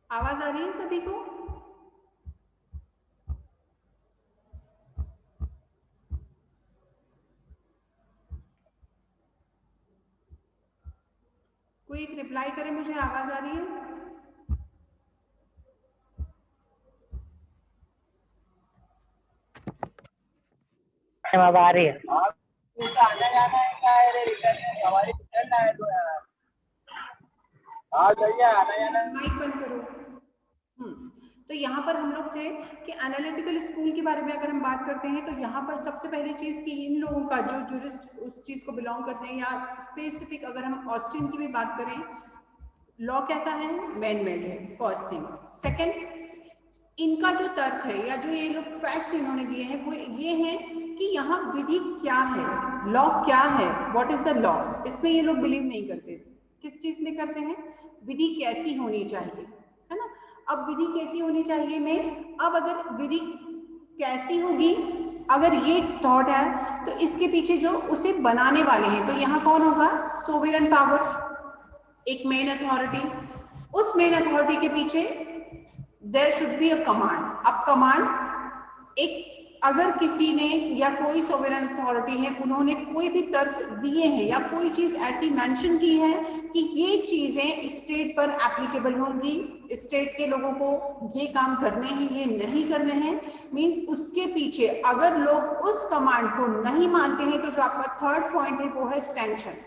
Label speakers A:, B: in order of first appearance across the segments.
A: आवाज आ रही है सभी को? कोई एक रिप्लाई करे, मुझे आवाज आ रही है?
B: आ रही है।
C: आना जाना है क्या है रे? रिटर्न हमारी रिटर्न आए तो यार। हाँ सही है, आना जाना।
A: माइक बंद करो। तो यहाँ पर हम लोग थे कि एनालिटिकल स्कूल के बारे में अगर हम बात करते हैं तो यहाँ पर सबसे पहली चीज कि इन लोगों का जो जूरिस्ट उस चीज को बिलोंग करते हैं, या स्पेसिफिक अगर हम ऑस्टिन की भी बात करें, लॉ कैसा है? मैन मेड है, फर्स्ट थिंग। सेकंड, इनका जो तर्क है या जो ये लोग फैक्ट्स इन्होंने दिए हैं वो ये हैं कि यहाँ विधि क्या है, लॉ क्या है, व्हाट इज द लॉ। इसमें ये लोग बिलीव नहीं करते। किस चीज में करते हैं? विधि कैसी होनी चाहिए, है ना। अब विधि कैसी होनी चाहिए में, अब अगर विधि कैसी होगी, अगर ये थॉट है तो इसके पीछे जो उसे बनाने वाले हैं, तो यहाँ कौन होगा? सोवरेन पावर, एक मेन अथॉरिटी। उस मेन अथॉरिटी के पीछे there should be a command. अब कमांड एक, अगर किसी ने या कोई सोवरेन अथॉरिटी है, उन्होंने कोई भी तर्क दिए हैं या कोई चीज ऐसी मेंशन की है कि ये चीजें स्टेट पर एप्लीकेबल होंगी, स्टेट के लोगों को ये काम करने हैं, ये नहीं करने हैं, मींस उसके पीछे अगर लोग उस कमांड को नहीं मानते हैं तो जो आपका थर्ड पॉइंट है वो है सैंक्शन,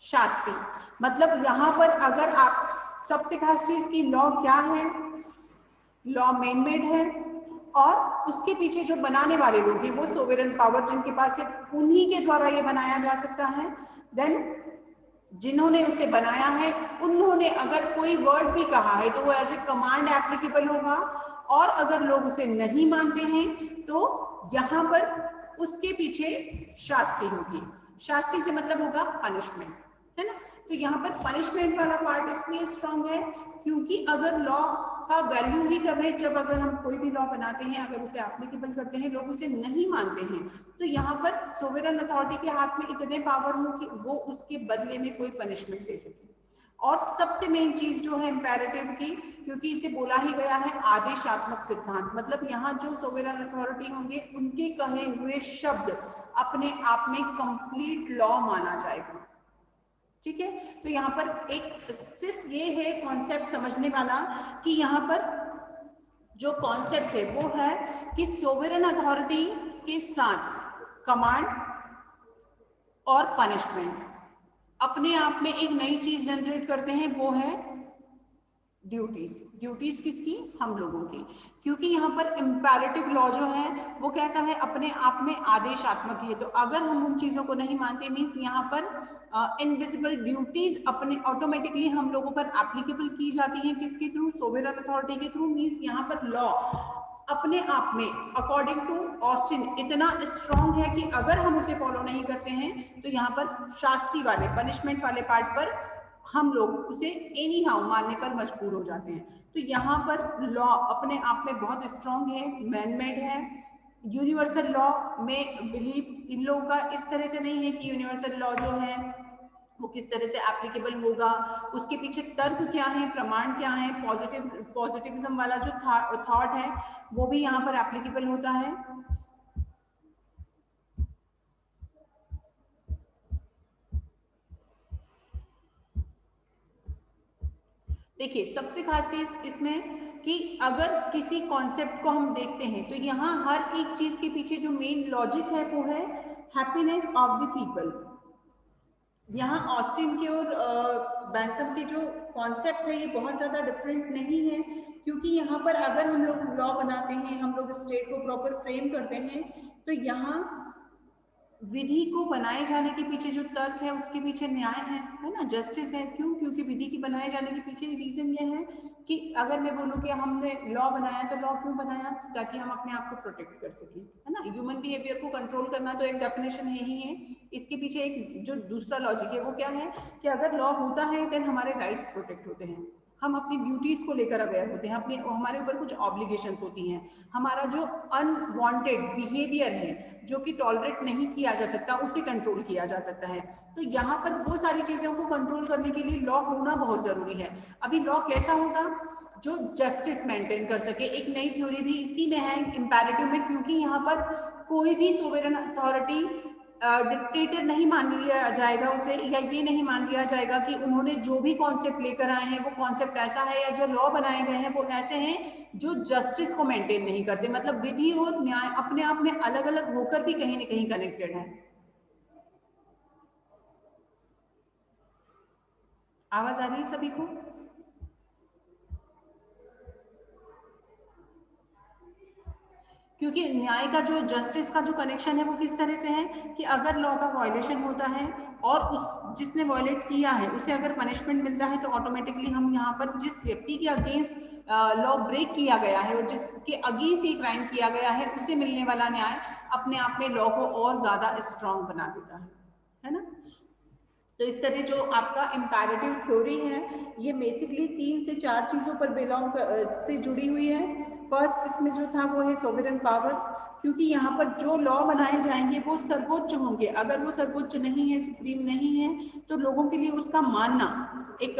A: शास्ति। मतलब यहां पर अगर आप, सबसे खास चीज की लॉ क्या है? लॉ मैन मेड है, और उसके पीछे जो बनाने वाले लोग हैं वो सोवरेन पावर जिनके पास है, उन्हीं के द्वारा ये बनाया जा सकता है। देन जिन्होंने उसे बनाया है उन्होंने अगर कोई वर्ड भी कहा है तो वो एज ए कमांड एप्लीकेबल होगा, और अगर लोग उसे नहीं मानते हैं तो यहाँ पर उसके पीछे शास्ति होगी। शास्ति से मतलब होगा पनिशमेंट, है ना। तो यहाँ पर पनिशमेंट वाला पार्ट इसलिए स्ट्रांग है क्योंकि अगर लॉ का वैल्यू ही तब है जब अगर हम कोई भी लॉ बनाते हैं, अगर उसे एप्लीकेबल करते हैं, लोग उसे नहीं मानते हैं, तो यहाँ पर सोवरेन अथॉरिटी के हाथ में इतने पावर हो कि वो उसके बदले में कोई पनिशमेंट दे सके। और सबसे मेन चीज जो है इम्पेरेटिव की, क्योंकि इसे बोला ही गया है आदेशात्मक सिद्धांत, मतलब यहाँ जो सोवरेन अथॉरिटी होंगे उनके कहे हुए शब्द अपने आप में कंप्लीट लॉ माना जाएगा। ठीक है, तो यहाँ पर एक सिर्फ ये है कॉन्सेप्ट समझने वाला कि यहाँ पर जो कॉन्सेप्ट है वो है कि सोवरेन अथॉरिटी के साथ कमांड और पनिशमेंट अपने आप में एक नई चीज जनरेट करते हैं, वो है ड्यूटीज। ड्यूटीज किसकी? हम लोगों की। क्योंकि यहाँ पर इम्पेरेटिव लॉ जो है वो कैसा है? अपने आप में आदेशात्मक है। तो अगर हम उन चीजों को नहीं मानते, मीन्स यहाँ पर इनविजिबल ड्यूटीज अपने ऑटोमेटिकली हम लोगों पर एप्लीकेबल की जाती हैं। किसके थ्रू? सोवरेन अथॉरिटी के थ्रू। मीन्स यहाँ पर लॉ अपने आप में अकॉर्डिंग टू ऑस्टिन इतना स्ट्रॉन्ग है कि अगर हम उसे फॉलो नहीं करते हैं तो यहाँ पर शास्ति वाले, पनिशमेंट वाले पार्ट पर हम लोग उसे एनी हाउ मानने पर मजबूर हो जाते हैं। तो यहाँ पर लॉ अपने आप में बहुत स्ट्रॉन्ग है, मैन मेड है। यूनिवर्सल लॉ में बिलीव इन लोगों का इस तरह से नहीं है कि यूनिवर्सल लॉ जो है वो किस तरह से एप्लीकेबल होगा, उसके पीछे तर्क क्या है, प्रमाण क्या है, पॉजिटिविज्म वाला जो थॉट है वो भी यहाँ पर एप्लीकेबल होता है। देखिए सबसे खास चीज इसमें कि अगर किसी कॉन्सेप्ट को हम देखते हैं तो यहाँ हर एक चीज के पीछे जो मेन लॉजिक है वो है हैप्पीनेस ऑफ द पीपल। यहाँ ऑस्टिन के और बैंथम के जो कॉन्सेप्ट है ये बहुत ज्यादा डिफरेंट नहीं है, क्योंकि यहाँ पर अगर हम लोग लॉ बनाते हैं, हम लोग स्टेट को प्रॉपर फ्रेम करते हैं, तो यहाँ विधि को बनाए जाने के पीछे जो तर्क है उसके पीछे न्याय है ना, जस्टिस है। क्यों? क्योंकि विधि की बनाए जाने के पीछे रीजन ये है कि अगर मैं बोलूँ कि हमने लॉ बनाया, तो लॉ क्यों बनाया? ताकि हम अपने आप को प्रोटेक्ट कर सकें, है ना। ह्यूमन बिहेवियर को कंट्रोल करना तो एक डेफिनेशन है ही है। इसके पीछे एक जो दूसरा लॉजिक है वो क्या है कि अगर लॉ होता है देन हमारे राइट्स प्रोटेक्ट होते हैं, हम अपनी ड्यूटीज को लेकर अवेयर होते हैं, अपने हमारे ऊपर कुछ ऑब्लिगेशंस होती हैं, हमारा जो अनवांटेड बिहेवियर है जो कि टॉलरेट नहीं किया जा सकता उसे कंट्रोल किया जा सकता है। तो यहाँ पर वो सारी चीजों को कंट्रोल करने के लिए लॉ होना बहुत जरूरी है। अभी लॉ कैसा होगा? जो जस्टिस मेंटेन कर सके। एक नई थ्योरी भी इसी में है इंपैरेटिव में, क्योंकि यहाँ पर कोई भी सोवरेन अथॉरिटी डिक्टेटर नहीं मान लिया जाएगा उसे, या ये नहीं मान लिया जाएगा कि उन्होंने जो भी कॉन्सेप्ट लेकर आए हैं वो कॉन्सेप्ट ऐसा है, या जो लॉ बनाए गए हैं वो ऐसे हैं जो जस्टिस को मेंटेन नहीं करते। मतलब विधि और न्याय अपने आप में अलग अलग होकर भी कहीं ना कहीं कनेक्टेड है। आवाज आ रही है सभी को? क्योंकि न्याय का जो जस्टिस का जो कनेक्शन है वो किस तरह से है कि अगर लॉ का वायलेशन होता है और उस जिसने वायलेट किया है उसे अगर पनिशमेंट मिलता है तो ऑटोमेटिकली हम यहाँ पर जिस व्यक्ति के अगेंस्ट लॉ ब्रेक किया गया है और जिसके अगेंस्ट ये क्राइम किया गया है उसे मिलने वाला न्याय अपने आप में लॉ को और ज्यादा स्ट्रॉन्ग बना देता है ना। तो इस तरह जो आपका इंपैरेटिव थ्योरी है ये बेसिकली 3 से 4 चीजों पर बिलोंग से जुड़ी हुई है। फर्स्ट इसमें जो था वो है सोवरेन पावर, क्योंकि यहाँ पर जो लॉ बनाए जाएंगे वो सर्वोच्च होंगे। अगर वो सर्वोच्च नहीं है, सुप्रीम नहीं है, तो लोगों के लिए उसका मानना एक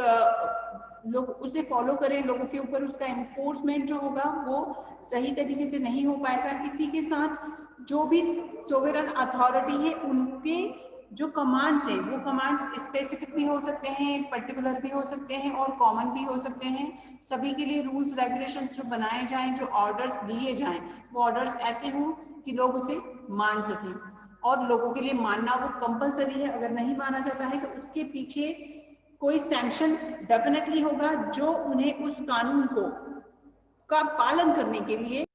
A: लोग उसे फॉलो करें, लोगों के ऊपर उसका एनफोर्समेंट जो होगा वो सही तरीके से नहीं हो पाएगा। इसी के साथ जो भी सोवरेन अथॉरिटी है उनके जो कमांड्स हैं वो कमांड्स स्पेसिफिक भी हो सकते हैं, पर्टिकुलर भी हो सकते हैं और कॉमन भी हो सकते हैं। सभी के लिए रूल्स रेगुलेशंस जो बनाए जाएं, जो ऑर्डर्स दिए जाएं, वो ऑर्डर्स ऐसे हों कि लोग उसे मान सकें और लोगों के लिए मानना वो कंपलसरी है। अगर नहीं माना जाता है तो उसके पीछे कोई सैंक्शन डेफिनेटली होगा जो उन्हें उस कानून को का पालन करने के लिए